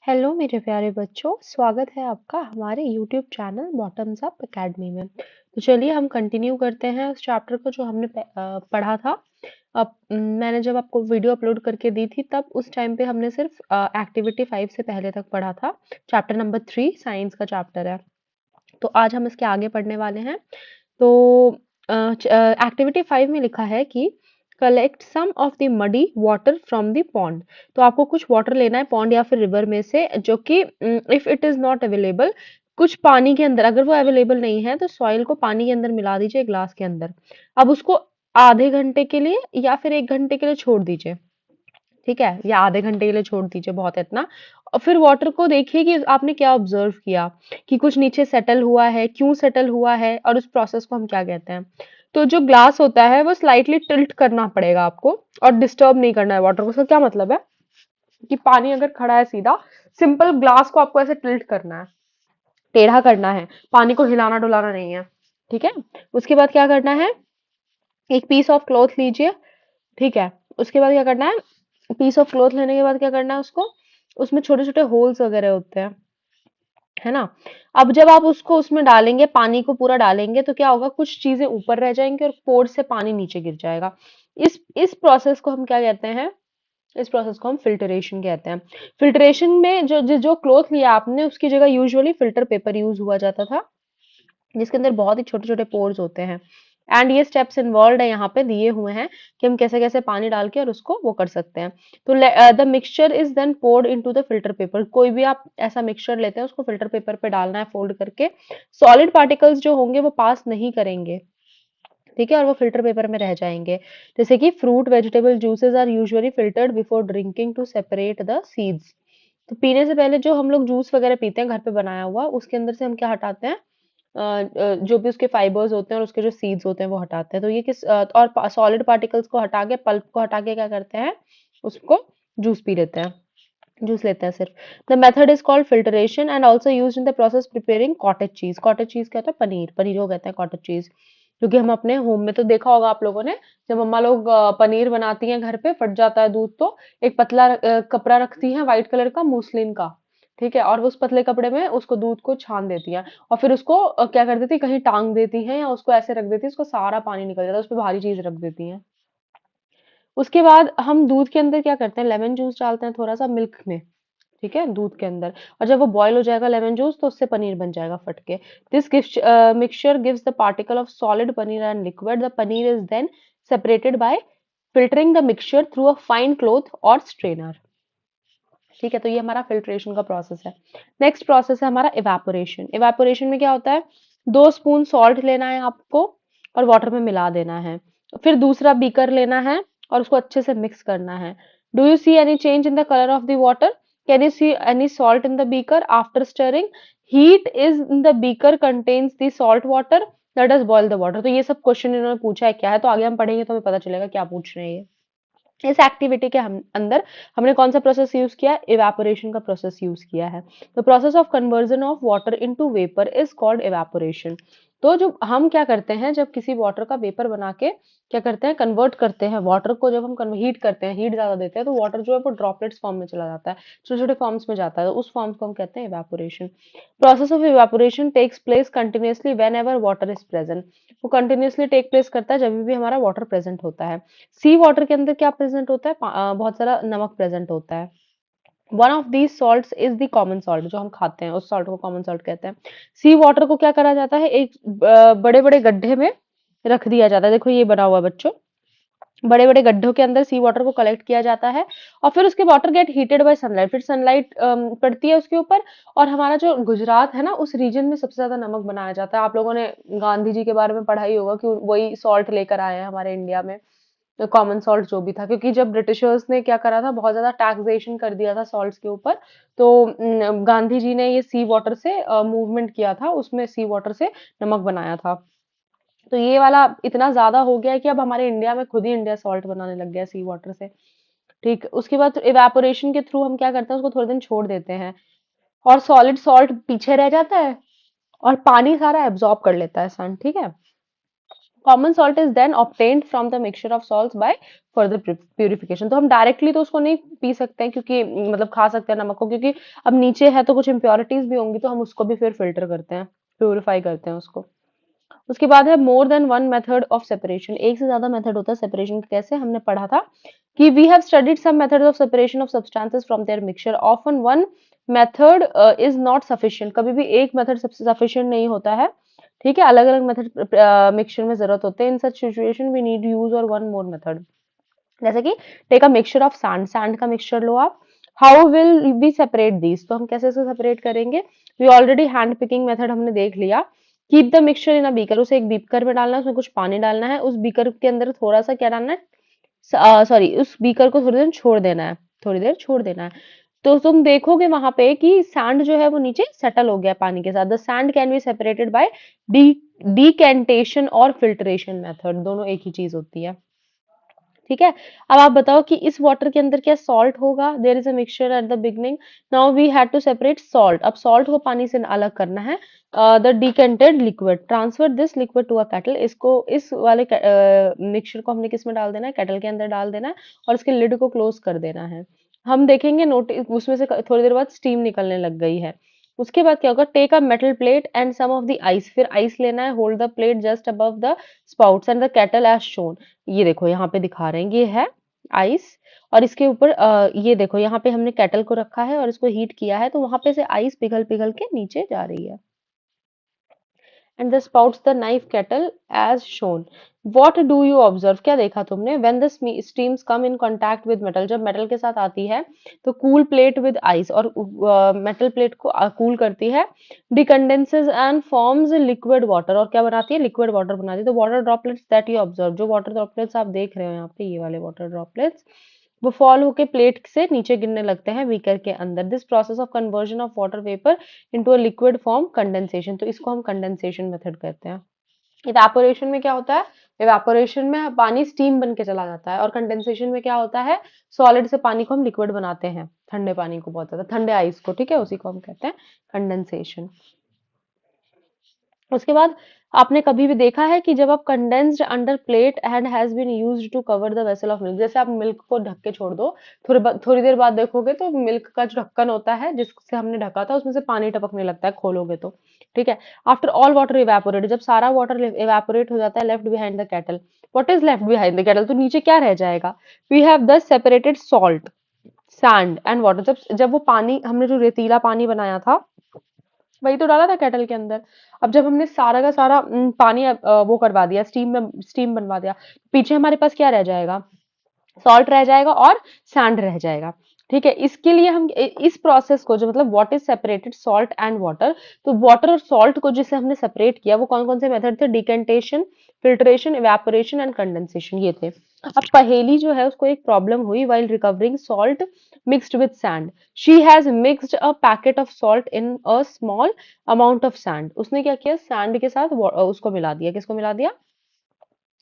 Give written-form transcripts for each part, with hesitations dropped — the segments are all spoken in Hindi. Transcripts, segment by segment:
हेलो मेरे प्यारे बच्चों, स्वागत है आपका हमारे YouTube channel bottoms up academy में। तो चलिए हम कंटिन्यू करते हैं उस चैप्टर को जो हमने पढ़ा था। अब मैंने जब आपको वीडियो अपलोड करके दी थी तब उस टाइम पे हमने सिर्फ एक्टिविटी 5 से पहले तक पढ़ा था। चैप्टर नंबर 3 साइंस का चैप्टर है। तो आज हम इसके आगे पढ़ने वाले हैं। तो एक्टिविटी 5 में लिखा है कि collect some of the muddy water from the pond. तो आपको कुछ वाटर लेना है पॉन्ड या फिर रिवर में से, जो कि if it is not available, कुछ पानी के अंदर, अगर वो अवेलेबल नहीं है तो सॉइल को पानी के अंदर मिला दीजिए ग्लास के अंदर। अब उसको आधे घंटे के लिए या फिर 1 घंटे के लिए छोड़ दीजिए। ठीक है, या आधे घंटे के लिए छोड़ दीजिए, बहुत है इतना। और फिर वाटर को देखिए कि आपने क्या ऑब्जर्व किया, कि कुछ नीचे सेटल हुआ है, क्यों सेटल हुआ है, और उस प्रोसेस को हम क्या कहते हैं। तो जो ग्लास होता है वो स्लाइटली टिल्ट करना पड़ेगा आपको, और डिस्टर्ब नहीं करना है वाटर को। उसका क्या मतलब है कि पानी अगर खड़ा है सीधा, सिंपल ग्लास को आपको ऐसे टिल्ट करना है, टेढ़ा करना है, पानी को हिलाना डुलाना नहीं है। ठीक है। उसके बाद क्या करना है, एक पीस ऑफ क्लॉथ लीजिए। ठीक है। उसके बाद क्या करना है, पीस ऑफ क्लॉथ लेने के बाद क्या करना है, उसको, उसमें छोटे छोटे होल्स वगैरह होते हैं, है ना। अब जब आप उसको उसमें डालेंगे, पानी को पूरा डालेंगे, तो क्या होगा, कुछ चीजें ऊपर रह जाएंगी और पोर से पानी नीचे गिर जाएगा। इस प्रोसेस को हम क्या कहते हैं, इस प्रोसेस को हम फिल्टरेशन कहते हैं। फिल्टरेशन में जो जो, जो क्लॉथ लिया आपने, उसकी जगह यूजुअली फिल्टर पेपर यूज हुआ जाता था, जिसके अंदर बहुत ही छोटे छोटे पोर्स होते हैं। एंड ये स्टेप्स इन्वॉल्व है, यहाँ पे दिए हुए हैं कि हम कैसे कैसे पानी डाल के और उसको वो कर सकते हैं। तो the mixture is then poured into the filter paper. कोई भी आप ऐसा मिक्सचर लेते हैं, उसको फिल्टर पेपर पे डालना है फोल्ड करके। सॉलिड पार्टिकल्स जो होंगे वो पास नहीं करेंगे, ठीक है, और वो फिल्टर पेपर में रह जाएंगे। जैसे कि fruit vegetable juices are usually filtered before drinking to separate the seeds. तो पीने से पहले जो हम लोग जूस वगैरह पीते हैं घर पे बनाया हुआ, उसके अंदर से हम क्या हटाते हैं, जो भी उसके फाइबर्स होते हैं और उसके जो सीड्स होते हैं वो हटाते हैं। तो ये और सॉलिड पार्टिकल्स को हटा के, पल्प को हटा के क्या करते हैं, उसको जूस पी लेते हैं, जूस लेते हैं सिर्फ। The method is called filtration and also use in the process preparing cottage cheese. Cottage cheese क्या होता है, पनीर, पनीर को कहते हैं कॉटेज चीज। क्योंकि हम अपने होम में तो देखा होगा आप लोगों ने, जब मम्मा लोग पनीर बनाती हैं घर पे, फट जाता है दूध, तो एक पतला कपड़ा रखती हैं व्हाइट कलर का, मूसलिन का। ठीक है, और वो उस पतले कपड़े में उसको दूध को छान देती है, और फिर उसको क्या कर देती है, कहीं टांग देती है या उसको ऐसे रख देती है, उसको सारा पानी निकल जाता है, उस पर भारी चीज रख देती है। उसके बाद हम दूध के अंदर क्या करते हैं, लेमन जूस डालते हैं थोड़ा सा मिल्क में। ठीक है, दूध के अंदर। और जब वो बॉयल हो जाएगा लेमन जूस, तो उससे पनीर बन जाएगा फट के। This mixture gives the particle of solid paneer and liquid. The paneer is then separated by filtering the mixture through a fine cloth और स्ट्रेनर। ठीक है, तो ये हमारा फिल्ट्रेशन का प्रोसेस है। नेक्स्ट प्रोसेस है हमारा इवेपोरेशन। इवेपोरेशन में क्या होता है, 2 स्पून सॉल्ट लेना है आपको और वाटर में मिला देना है। फिर दूसरा बीकर लेना है और उसको अच्छे से मिक्स करना है। Do you see any change in the colour of the water? Can you see any salt in the beaker after stirring? Heat is in the beaker contains the salt water, let us boil the water. तो ये सब क्वेश्चन इन्होंने पूछा है, क्या है, तो आगे हम पढ़ेंगे तो हमें पता चलेगा क्या पूछ रहे हैं ये। इस एक्टिविटी के हम अंदर हमने कौन सा प्रोसेस यूज किया, इवेपोरेशन का प्रोसेस यूज किया है। The process of conversion of water into vapour is called evaporation. तो जो हम क्या करते हैं, जब किसी वाटर का वेपर बना के क्या करते हैं, कन्वर्ट करते हैं वाटर को, जब हम हीट करते हैं, हीट ज्यादा देते हैं, तो वाटर जो है वो ड्रॉपलेट्स फॉर्म में चला जाता है, छोटे छोटे फॉर्म्स में जाता है, तो उस फॉर्म्स को हम कहते हैं evaporation. Process of evaporation takes place continuously whenever water is present. वो कंटिन्यूअसली टेक प्लेस करता है जब भी हमारा वाटर प्रेजेंट होता है। सी वाटर के अंदर क्या प्रेजेंट होता है, बहुत सारा नमक प्रेजेंट होता है। One of these salts is the common salt, जो हम खाते हैं उस सॉल्ट को कॉमन सॉल्ट कहते हैं। सी वाटर को क्या करा जाता है, एक बड़े बड़े गड्ढे में रख दिया जाता है। देखो ये बना हुआ है बच्चों, बड़े बड़े गड्ढों के अंदर सी वाटर को कलेक्ट किया जाता है, और फिर उसके water gate heated bye sunlight. फिर सनलाइट पड़ती है उसके ऊपर, और हमारा जो गुजरात है ना, उस रीजन में सबसे ज्यादा नमक बनाया जाता है। आप लोगों ने गांधी जी के बारे में पढ़ा ही होगा कि वही सॉल्ट लेकर आए हैं हमारे इंडिया में, कॉमन सॉल्ट जो भी था, क्योंकि जब ब्रिटिशर्स ने क्या करा था, बहुत ज्यादा टैक्सेशन कर दिया था सॉल्ट्स के ऊपर। तो गांधी जी ने ये सी वाटर से मूवमेंट किया था, उसमें सी वाटर से नमक बनाया था। तो ये वाला इतना ज्यादा हो गया है कि अब हमारे इंडिया में खुद ही इंडिया सॉल्ट बनाने लग गया सी वाटर से। ठीक, उसके बाद इवेपोरेशन के थ्रू हम क्या करते हैं, उसको थोड़े दिन छोड़ देते हैं, और सॉलिड सॉल्ट पीछे रह जाता है, और पानी सारा एब्जॉर्ब कर लेता है सन। ठीक है, common salt is then obtained from the mixture of salts by further purification. तो हम डायरेक्टली तो उसको नहीं पी सकते हैं, क्योंकि मतलब खा सकते हैं नमक को, क्योंकि अब नीचे है तो कुछ इम्प्योरिटीज भी होंगी, तो हम उसको भी फिर फिल्टर करते हैं, प्यूरिफाई करते हैं उसको। उसके बाद है more than one method of separation, एक से ज्यादा मेथड होता है सेपरेशन। कैसे, हमने पढ़ा था कि we have studied some methods of separation of substances from their mixture, often one method is not sufficient. कभी भी एक मेथड सफिशिएंट नहीं होता है, ठीक है, अलग अलग मेथड मिक्सचर में जरूरत होते हैं। In such situation we need use और वन मोर मेथड। जैसे कि take a mixture of sand, sand का मिक्सचर लो आप। How will we separate these, तो हम कैसे इसे सेपरेट करेंगे? We already hand picking method हमने देख लिया। Keep the mixture in a beaker, उसे एक बीकर में डालना है, उसमें कुछ पानी डालना है, उस बीकर के अंदर थोड़ा सा क्या डालना है, सॉरी, उस बीकर को थोड़ी देर छोड़ देना है, थोड़ी देर छोड़ देना है। तो तुम देखोगे वहां पे कि सैंड जो है वो नीचे सेटल हो गया पानी के साथ। The sand can be separated by d decantation और फिल्ट्रेशन मेथड, दोनों एक ही चीज होती है, ठीक है। अब आप बताओ कि इस वाटर के अंदर क्या सॉल्ट होगा? There is a mixture at the beginning, now we had to separate salt. अब सॉल्ट को पानी से अलग करना है। The decanted liquid, transfer this liquid to a kettle, इसको इस वाले मिक्सचर को हमने किस में डाल देना है? केटल के अंदर डाल देना है, और इसके लिड को क्लोज कर देना है। हम देखेंगे नोटिस उसमें से थोड़ी देर बाद स्टीम निकलने लग गई है। उसके बाद क्या होगा? Take a metal plate and some of the ice, फिर आइस लेना है, hold the plate just above the spouts and the kettle as shown. ये देखो यहाँ पे दिखा रहे हैं, ये है आइस, और इसके ऊपर ये देखो यहाँ पे हमने केटल को रखा है और इसको हीट किया है, तो वहां पे से आइस पिघल पिघल के नीचे जा रही है। And the spouts the knife kettle as shown. What do you observe, क्या देखा तुमने? When the steams come in contact with metal, जब मेटल के साथ आती है तो कूल प्लेट विद आइस, और मेटल प्लेट को कूल करती है, condenses and forms liquid water, और क्या बनाती है? लिक्विड वाटर बनाती है। तो water droplets that you observe, जो वाटर ड्रॉपलेट्स आप देख रहे हो यहाँ पे, ये वाले वाटर ड्रॉपलेट्स, वो फॉल होके प्लेट से नीचे गिरने लगते हैं बीकर के अंदर। This process of conversion of water vapour into a liquid form condensation, तो इसको हम कंडेंसेशन मेथड कहते हैं। इवेपोरेशन में क्या होता है? इवेपोरेशन में पानी स्टीम बन के चला जाता है, और कंडेंसेशन में क्या होता है? सॉलिड से पानी को हम लिक्विड बनाते हैं, ठंडे पानी को, बहुत ज्यादा ठंडे आइस को, ठीक है, उसी को हम कहते हैं कंडेंसेशन। उसके बाद आपने कभी भी देखा है कि जब आप condensed under plate and has been used to cover the vessel of milk, जैसे आप मिल्क को ढक के छोड़ दो, थोड़ी देर बाद देखोगे तो मिल्क का जो ढक्कन होता है जिससे हमने ढका था, उसमें से पानी टपकने लगता है, खोलोगे तो, ठीक है। आफ्टर ऑल वाटर इवेपोरेट, जब सारा वाटर इवेपोरेट हो जाता है, left behind the kettle, what is left behind the kettle, तो नीचे क्या रह जाएगा? वी हैव दस separated salt, sand and water. जब जब वो पानी हमने जो रेतीला पानी बनाया था, वही तो डाला था केटल के अंदर। अब जब हमने सारा का सारा पानी वो करवा दिया, स्टीम बनवा दिया, पीछे हमारे पास क्या रह जाएगा? सॉल्ट रह जाएगा और सैंड रह जाएगा, ठीक है। इसके लिए हम इस प्रोसेस को, जो मतलब what is separated salt and water, तो वाटर और सॉल्ट को जिसे हमने सेपरेट किया, वो कौन कौन से मेथड थे? Decantation, filtration, evaporation and condensation, ये थे। अब पहेली जो है उसको एक प्रॉब्लम हुई while recovering salt mixed with sand. She has mixed a packet of salt in a small amount of sand, उसने क्या किया? सैंड के साथ उसको मिला दिया, किसको मिला दिया?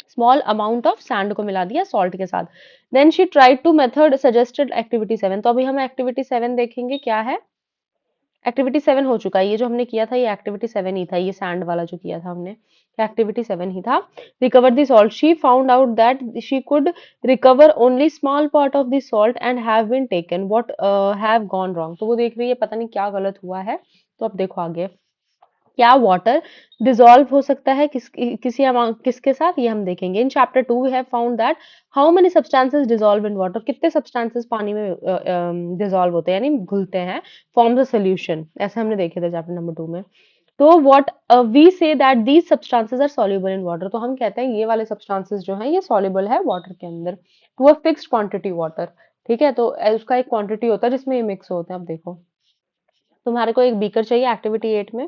स्मॉल अमाउंट ऑफ सैंड को मिला दिया सॉल्ट के साथ। Then she tried to method suggested activity 7, तो अभी हम एक्टिविटी 7 देखेंगे क्या है। एक्टिविटी 7 हो चुका है, ये जो हमने किया था ये एक्टिविटी 7 ही था, ये सैंड वाला जो किया था हमने, एक्टिविटी 7 ही था। Recover the salt, she found out that she could recover only small part of the salt and have been taken, what have gone wrong, तो वो देख रही है पता नहीं क्या गलत हुआ है। तो अब देखो आगे, क्या वाटर डिसॉल्व हो सकता है किसी अमाउंट, किसके साथ, ये हम देखेंगे। In chapter 2 we have found that how many substances dissolve in water, कितने सब्सटेंसेस पानी में डिसॉल्व होते हैं, यानी घुलते हैं, फॉर्म द सोल्यूशन, ऐसे हमने देखे थे चैप्टर नंबर 2 में। तो what we say that these substances are soluble in water, तो हम कहते हैं ये वाले सब्सटेंसेस जो हैं ये सॉल्युबल है वाटर के अंदर, to a fixed quantity water, ठीक है। तो उसका एक क्वांटिटी होता है जिसमें ये मिक्स होते हैं। अब देखो, तुम्हारे को एक बीकर चाहिए एक्टिविटी 8 में,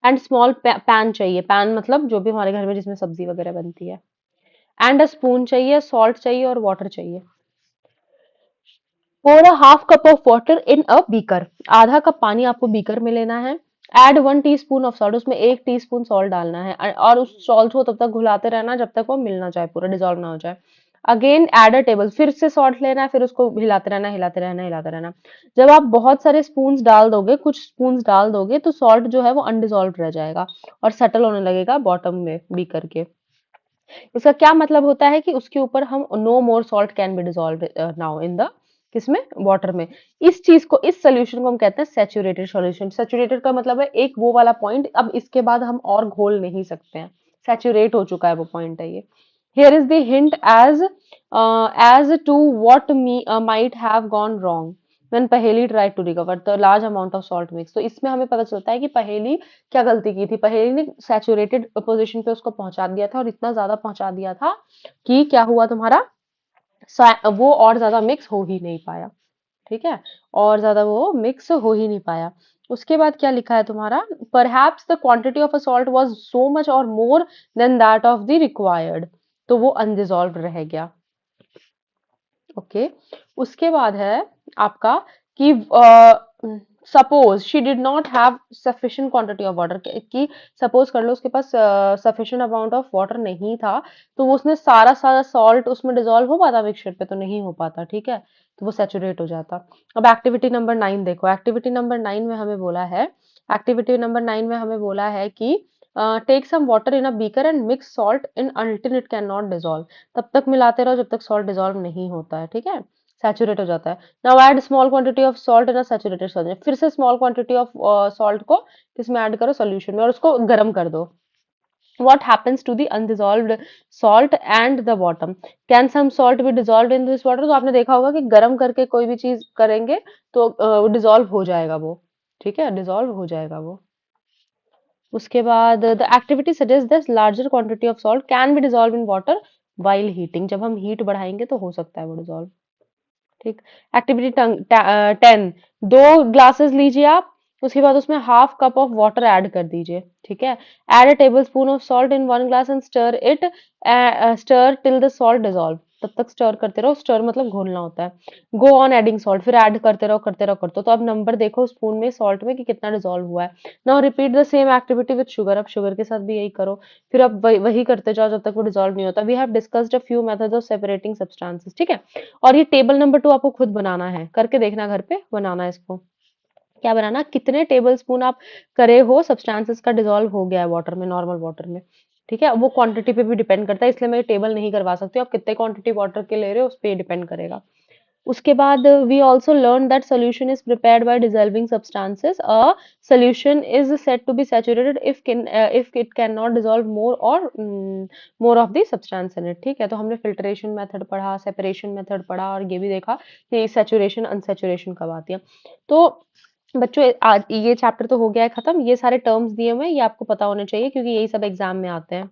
एंड स्मॉल पैन चाहिए, पैन मतलब जो भी हमारे घर में जिसमें सब्जी वगैरह बनती है, एंड अ स्पून चाहिए, सॉल्ट चाहिए और वाटर चाहिए। Pour a half cup of water in a beaker, आधा कप पानी आपको बीकर में लेना है। एड 1 टीस्पून ऑफ सॉल्ट, उसमें 1 टीस्पून सॉल्ट डालना है, और उस सॉल्ट को तब तक घुलाते रहना जब तक वो मिल ना जाए, पूरा डिजोल्व ना हो जाए। अगेन एड अ टेबल, फिर से सॉल्ट लेना है, फिर उसको हिलाते रहना, हिलाते रहना, हिलाते रहना। जब आप बहुत सारे स्पून्स डाल दोगे, कुछ स्पून्स डाल दोगे, तो सॉल्ट जो है वो अनडिजोल्व रह जाएगा और सेटल होने लगेगा बॉटम में बीकर के। इसका क्या मतलब होता है कि उसके ऊपर हम no more salt can be dissolve now in the किसमें वाटर में। इस चीज को, इस सोल्यूशन को हम कहते हैं सैचुरेटेड सॉल्यूशन। सैचुरेटेड का मतलब है एक वो वाला पॉइंट, अब इसके बाद हम और घोल नहीं सकते हैं, सैचुरेट हो चुका है वो पॉइंट है ये। Here is the hint as to what might have gone wrong when पहेली tried to recover the large amount of salt mix। तो इसमें हमें पता चलता है कि पहेली क्या गलती की थी। पहेली ने सैचुरेटेड पोजीशन पे उसको पहुंचा दिया था और इतना ज्यादा पहुंचा दिया था कि क्या हुआ तुम्हारा, वो और ज्यादा मिक्स हो ही नहीं पाया। ठीक है, और ज्यादा वो मिक्स हो ही नहीं पाया। उसके बाद क्या लिखा है तुम्हारा, perhaps the quantity of a salt was so much और more than that of the required, तो वो अनडिजॉल्व रह गया। ओके, उसके बाद है आपका कि suppose she did not have sufficient quantity of water, कि सपोज कर लो उसके पास सफिशिएंट अमाउंट ऑफ वाटर नहीं था, तो वो उसने सारा सारा सॉल्ट उसमें डिजोल्व हो पाता मिक्सचर पे, तो नहीं हो पाता। ठीक है, तो वो सैचुरेट हो जाता। अब एक्टिविटी नंबर 9 देखो, एक्टिविटी नंबर 9 में हमें बोला है, एक्टिविटी नंबर 9 में हमें बोला है कि take some water in a beaker and mix salt in until it can not dissolve. तब तक मिलाते रहो जब तक सॉल्ट डिजोल्व नहीं होता है। ठीक है, सैचुरेट हो जाता है। Now add small quantity of salt in a saturated solution, फिर से स्मॉल क्वांटिटी ऑफ सॉल्ट को किसमें ऐड करो, सोल्यूशन में, और उसको गर्म कर दो। what happens to the undissolved salt and the bottom, can some salt be dissolved in this water। तो आपने देखा होगा कि गर्म करके कोई भी चीज करेंगे तो डिसॉल्व हो जाएगा वो। ठीक है, डिसॉल्व हो जाएगा वो। उसके बाद the activity suggest that larger quantity of salt can B dissolve in water while heating, जब हम हीट बढ़ाएंगे तो हो सकता है वो डिसॉल्व। ठीक, एक्टिविटी 10, 2 ग्लासेस लीजिए आप, उसके बाद उसमें half cup of water add कर दीजिए। ठीक है, add a tablespoon of salt in 1 glass and stir it, stir till the salt dissolve. तब तक स्टर करते रहो, स्टर मतलब घोलना होता है। गो ऑन एडिंग सॉल्ट, फिर ऐड करते रहो करते रहो करते रहो, तो अब नंबर देखो स्पून में सॉल्ट में कि कितना डिसॉल्व हुआ है। Now repeat the same activity with sugar, अब शुगर के साथ भी यही करो, फिर अब वही करते जाओ जब तक वो डिसॉल्व नहीं होता। We have discussed a few methods of separating substances. ठीक है, और ये टेबल नंबर 2 आपको खुद बनाना है, करके देखना घर पे, बनाना है इसको। क्या बनाना, कितने टेबल स्पून आप करे हो सब्सटेंसेस का डिसॉल्व हो गया है वाटर में, नॉर्मल वाटर में। ठीक है, वो क्वांटिटी पे भी डिपेंड करता है, इसलिए मैं टेबल नहीं करवा सकती हूँ। आप कितने क्वांटिटी वाटर के ले रहे हो उस पे डिपेंड करेगा। उसके बाद we also learn that solution is prepared by dissolving substances. A solution is said to be saturated if it can not dissolve more और more of the substance in it. ठीक है, तो हमने फिल्ट्रेशन मेथड पढ़ा, सेपरेशन मेथड पढ़ा, और ये भी देखा कि सैचुरेशन अनसैचुरेशन कब आती है। तो बच्चों आज ये चैप्टर तो हो गया है खत्म। ये सारे टर्म्स दिए हुए हैं, ये आपको पता होने चाहिए क्योंकि यही सब एग्जाम में आते हैं।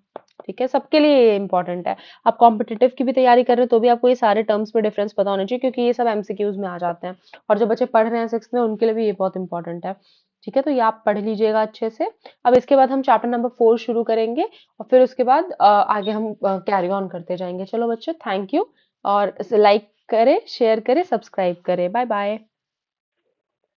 ठीक है, सबके लिए ये इंपॉर्टेंट है। आप कॉम्पिटिटिव की भी तैयारी कर रहे हो तो भी आपको ये सारे टर्म्स में डिफरेंस पता होना चाहिए, क्योंकि ये सब एमसीक्यूज में आ जाते हैं। और जो बच्चे पढ़ रहे हैं 6th में उनके लिए भी ये बहुत इंपॉर्टेंट है। ठीक है, तो ये आप पढ़ लीजिएगा अच्छे से। अब इसके बाद हम चैप्टर नंबर 4 शुरू करेंगे, और फिर उसके बाद आगे हम कैरी ऑन करते जाएंगे। चलो बच्चों, थैंक यू, और लाइक करें, शेयर करें, सब्सक्राइब करें। Bye bye.